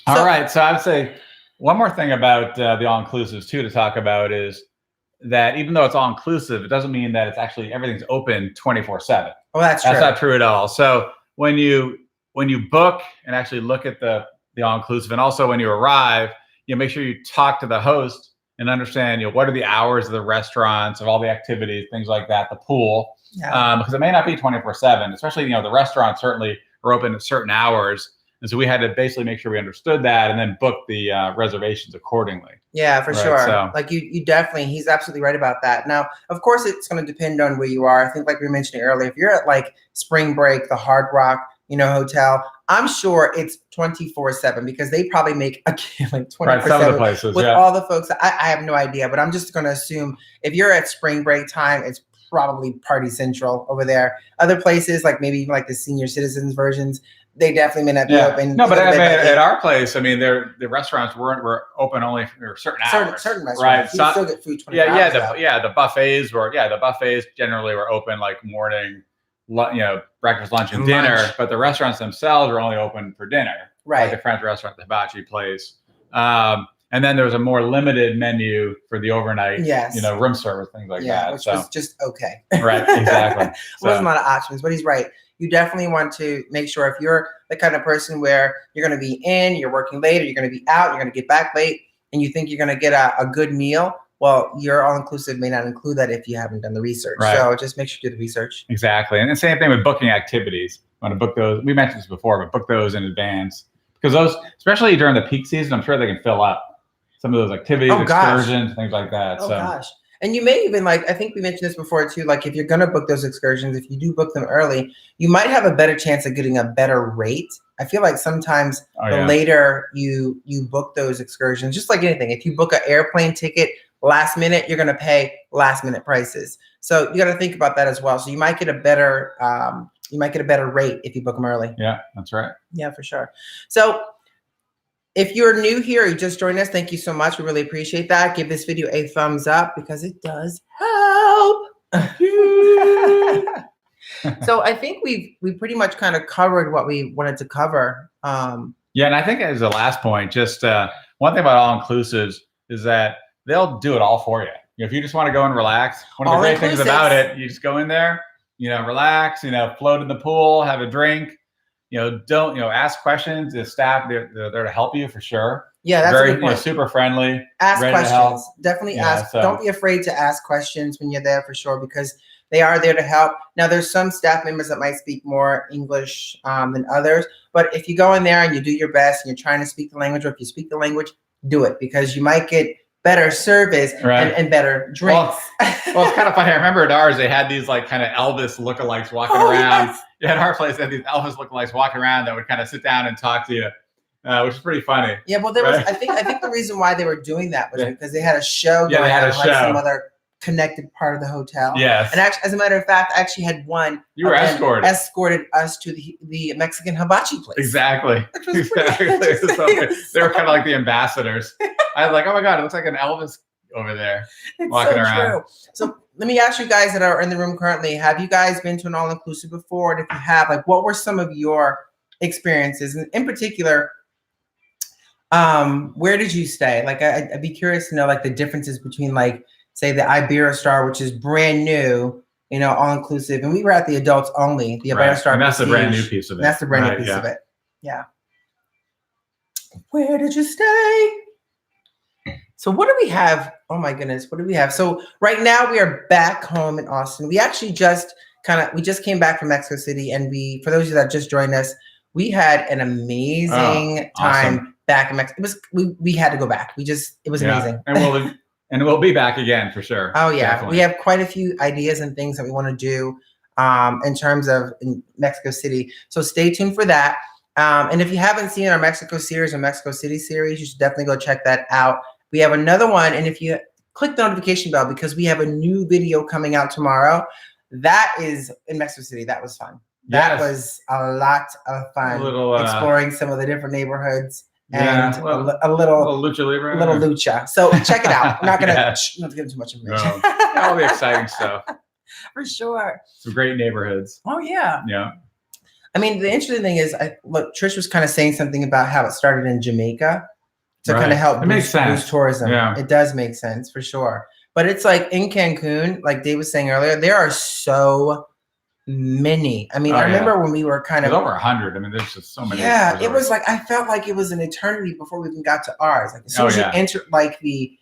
All right. So I would say one more thing about the all-inclusives too to talk about is that even though it's all-inclusive, it doesn't mean that it's actually everything's open 24/7. Oh, that's not true at all. So when you book and actually look at the all-inclusive, and also when you arrive, you make sure you talk to the host and understand, you know, what are the hours of the restaurants, of all the activities, things like that, the pool, because it may not be 24/7. Especially, you know, the restaurants certainly are open at certain hours. And so we had to basically make sure we understood that and then book the reservations accordingly. Yeah, for sure. So, like you definitely, he's absolutely right about that. Now, of course, it's going to depend on where you are. I think like we mentioned earlier, if you're at like Spring Break, the Hard Rock, you know, hotel, I'm sure it's 24/7 because they probably make a killing 24/7 some of the places, with all the folks. I have no idea, but I'm just going to assume if you're at Spring Break time, it's probably Party Central over there. Other places, like maybe even like the senior citizens versions, they definitely may not be open. No, but I mean, at our place, I mean, the restaurants were open only for certain hours. Certain restaurants, right? You still get food 24 hours. The buffets generally were open like morning, you know, breakfast, lunch, and dinner. But the restaurants themselves were only open for dinner. Right. Like the French restaurant, the hibachi place. And then there was a more limited menu for the overnight, you know, room service, things like that. Which was just okay. Right, exactly. Wasn't a lot of options, but he's right. You definitely want to make sure if you're the kind of person where you're going to be in, you're working late, or you're going to be out, you're going to get back late, and you think you're going to get a good meal, well, your all-inclusive may not include that if you haven't done the research. Right. So just make sure you do the research. Exactly. And the same thing with booking activities. You want to book those. We mentioned this before, but book those in advance. Because those, especially during the peak season, I'm sure they can fill up some of those activities, excursions, things like that. Oh, gosh. And you may even, like, I think we mentioned this before too, like if you're going to book those excursions, if you do book them early, you might have a better chance of getting a better rate. I feel like sometimes the later you book those excursions, just like anything, if you book an airplane ticket last minute, you're going to pay last minute prices. So you got to think about that as well. So you might get a better rate if you book them early. Yeah, that's right. Yeah, for sure. So if you're new here or you just joined us, thank you so much. We really appreciate that. Give this video a thumbs up because it does help. So I think we pretty much kind of covered what we wanted to cover. Yeah, and I think as the last point, just one thing about all-inclusives is that they'll do it all for you. If you just want to go and relax, one of the great things about it, you just go in there, you know, relax, you know, float in the pool, have a drink. You know, don't, you know, ask questions. The staff, they're there to help you for sure. Yeah, that's very, a good point. You know, super friendly. Ask questions. Definitely ask. So. Don't be afraid to ask questions when you're there for sure, because they are there to help. Now, there's some staff members that might speak more English than others, but if you go in there and you do your best and you're trying to speak the language, or if you speak the language, do it, because you might get better service and better drinks. Well, it's kind of funny. I remember at ours, they had these like kind of Elvis lookalikes walking around. Yes. Yeah, at our place, they had these Elvis lookalikes walking around that would kind of sit down and talk to you, which is pretty funny. Yeah, well, there was. I think the reason why they were doing that was because they had a show. Yeah, they had a show. Like some other connected part of the hotel. Yes. And actually, as a matter of fact, I actually had one. You were escorted us to the Mexican hibachi place. Exactly. Exactly. They were kind of like the ambassadors. I was like, oh my God, it looks like an Elvis over there walking around. True. So let me ask you guys that are in the room currently, have you guys been to an all-inclusive before? And if you have, like, what were some of your experiences? And in particular, where did you stay? Like, I'd be curious to know, like, the differences between, like, say the Iberostar, which is brand new, you know, all-inclusive. And we were at the adults only, the Iberostar. And that's the brand new piece of it. That's the brand new piece of it. Yeah. Where did you stay? So what do we have? Oh my goodness, what do we have? So right now we are back home in Austin. We actually just came back from Mexico City, and for those of you that just joined us, we had an amazing time back in Mexico. We had to go back. It was amazing. And we'll be back again for sure. Oh yeah, definitely. We have quite a few ideas and things that we want to do in terms of in Mexico City. So stay tuned for that. And if you haven't seen our Mexico series or Mexico City series, you should definitely go check that out. We have another one, and if you click the notification bell, because we have a new video coming out tomorrow, that is in Mexico City. That was fun. That was a lot of fun. Exploring some of the different neighborhoods and a little lucha libre, little lucha. So check it out. I'm not gonna give too much information. No. All the exciting stuff for sure. Some great neighborhoods. Oh yeah. Yeah. I mean, the interesting thing is, Trish was kind of saying something about how it started in Jamaica to kind of help boost tourism. Yeah. It does make sense for sure. But it's like in Cancun, like Dave was saying earlier, there are so many. I mean, I remember when we were kind of over 100. I mean, there's just so many. Yeah, resorts. It was like I felt like it was an eternity before we even got to ours. Like as soon as you enter like the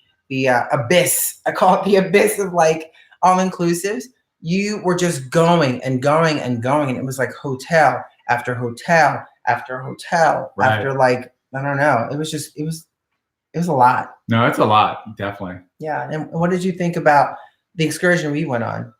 abyss, I call it the abyss of like all inclusives. You were just going and going and going, and it was like hotel after hotel after hotel after like I don't know. It was a lot. No, it's a lot, definitely. Yeah, and what did you think about the excursion we went on?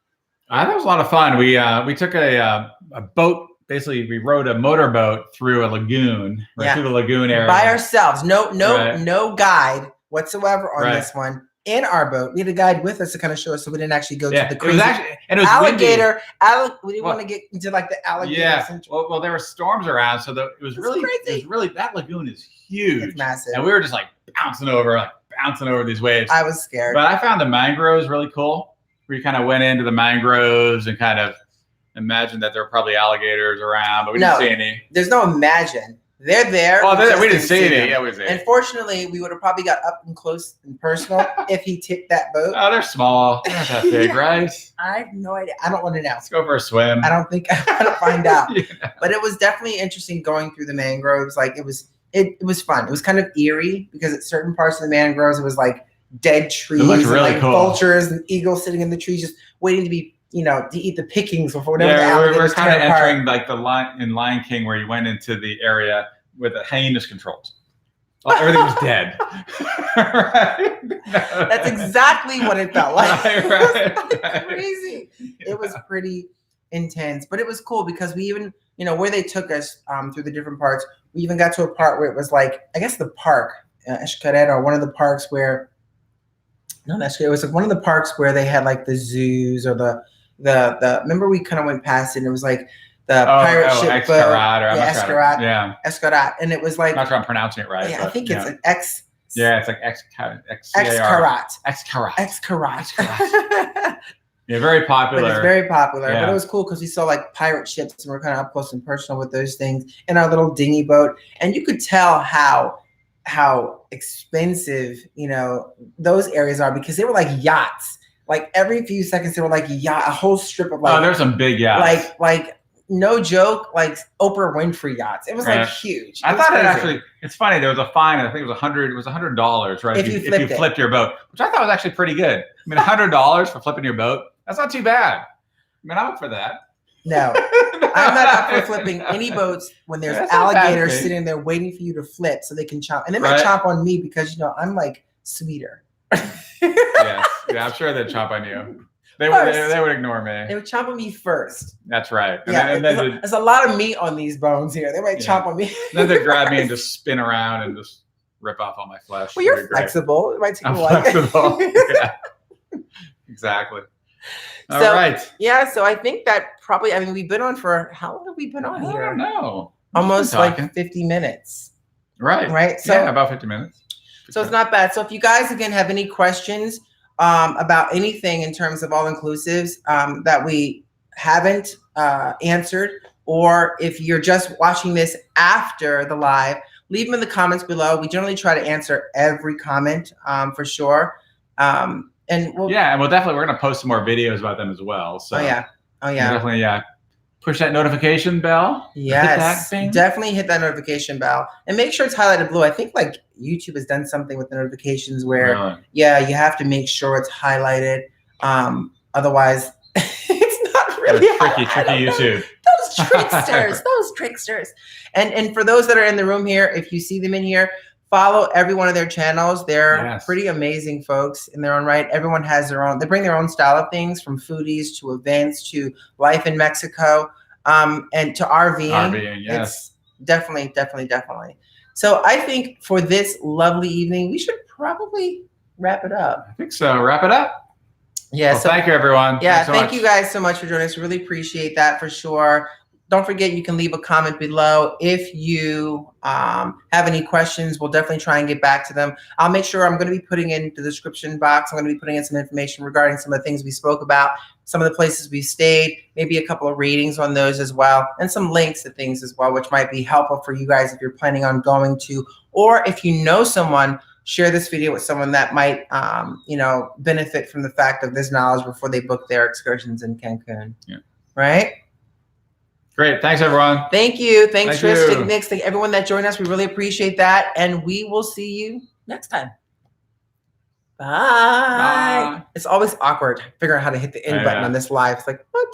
That was a lot of fun. We took a boat. Basically, we rode a motorboat through a lagoon, through the lagoon area by ourselves. No guide whatsoever on this one. In our boat, we had a guide with us to kind of show us, so we didn't actually go to the crazy it was alligator. We didn't want to get into like the alligator. Yeah. Well, there were storms around, so it was really crazy. It was really that lagoon is huge. It's massive, and we were just like bouncing over these waves. I was scared, but I found the mangroves really cool. We kind of went into the mangroves and kind of imagined that there were probably alligators around, but we didn't see any. There's no imagine. They're there. Oh, we didn't see any. Yeah, we did. Unfortunately, we would have probably got up and close and personal if he tipped that boat. Oh, they're small. They're not that big, right? I have no idea. I don't want to know. Let's go for a swim. I don't think I'm gonna find out. But it was definitely interesting going through the mangroves. Like it was fun. It was kind of eerie because at certain parts of the mangroves it was like dead trees and like vultures and eagles sitting in the trees just waiting to be to eat the pickings before whatever. Yeah, we're kind of entering like the Lion King where you went into the area with the hyenas controls. Everything was dead. Right? That's exactly what it felt like. Right. Crazy. It was pretty intense, but it was cool because we even, where they took us through the different parts, we even got to a part where it was like, I guess the park, Escareta, one of the parks where, it was like one of the parks where they had like the zoos or the remember we kind of went past it and it was like the pirate ship boat. Escarrat. And it was like, I'm not sure I'm pronouncing it right. Yeah, I think it's an X. Yeah, it's like Excarat. Yeah, very popular. But it's very popular. Yeah. But it was cool because we saw like pirate ships and we're kind of up close and personal with those things in our little dinghy boat. And you could tell how expensive, those areas are because they were like yachts. Like every few seconds, they were like a whole strip of like. Oh, there's some big yachts. Like no joke, like Oprah Winfrey yachts. It was like huge. I thought it actually. It's funny. There was a fine. I think it was $100. It was $100, right? If you flipped your boat, which I thought was actually pretty good. I mean, $100 for flipping your boat. That's not too bad. I mean, I'm up for that. No, I'm not up for flipping any boats when there's alligators sitting there waiting for you to flip so they can chomp. And they might chomp on me because I'm like sweeter. Yes. Yeah, I'm sure they'd chomp on you. They would ignore me. They would chomp on me first. That's right. And then there's a lot of meat on these bones here. They might chomp on me. Then they'd grab me and just spin around and just rip off all my flesh. Well, you're flexible. It might take a while. Flexible. Yeah. Exactly. So, all right. Yeah. So I think that probably, I mean, we've been on for, how long have we been on here? I don't know. Almost like 50 minutes. Right. Right. So yeah, about 50 minutes. So it's not bad. So if you guys, again, have any questions about anything in terms of all inclusives that we haven't answered, or if you're just watching this after the live, leave them in the comments below. We generally try to answer every comment for sure. And we'll definitely, we're going to post some more videos about them as well. So definitely, push that notification bell. Yes, hit that definitely hit that notification bell, and make sure it's highlighted blue. I think like YouTube has done something with the notifications where, you have to make sure it's highlighted. Otherwise, it's not really tricky YouTube. Those tricksters. And for those that are in the room here, if you see them in here, follow every one of their channels. They're pretty amazing folks in their own right. Everyone has their own, they bring their own style of things, from foodies to events to life in Mexico, and to RVing. It's definitely. So I think for this lovely evening, we should probably wrap it up. I think so. Wrap it up. Yeah. Well, thank you, everyone. Yeah. Thank you guys so much for joining us. Really appreciate that for sure. Don't forget, you can leave a comment below. If you have any questions, we'll definitely try and get back to them. I'll make sure I'm going to be putting in the description box. I'm going to be putting in some information regarding some of the things we spoke about, some of the places we stayed, maybe a couple of ratings on those as well, and some links to things as well, which might be helpful for you guys if you're planning on going to, or if you know someone, share this video with someone that might, benefit from the fact of this knowledge before they book their excursions in Cancun. Yeah. Right? Great. Thanks, everyone. Thank you. Thanks, Tristan. Thanks to everyone that joined us. We really appreciate that. And we will see you next time. Bye. It's always awkward figuring out how to hit the end button on this live. It's like, bye.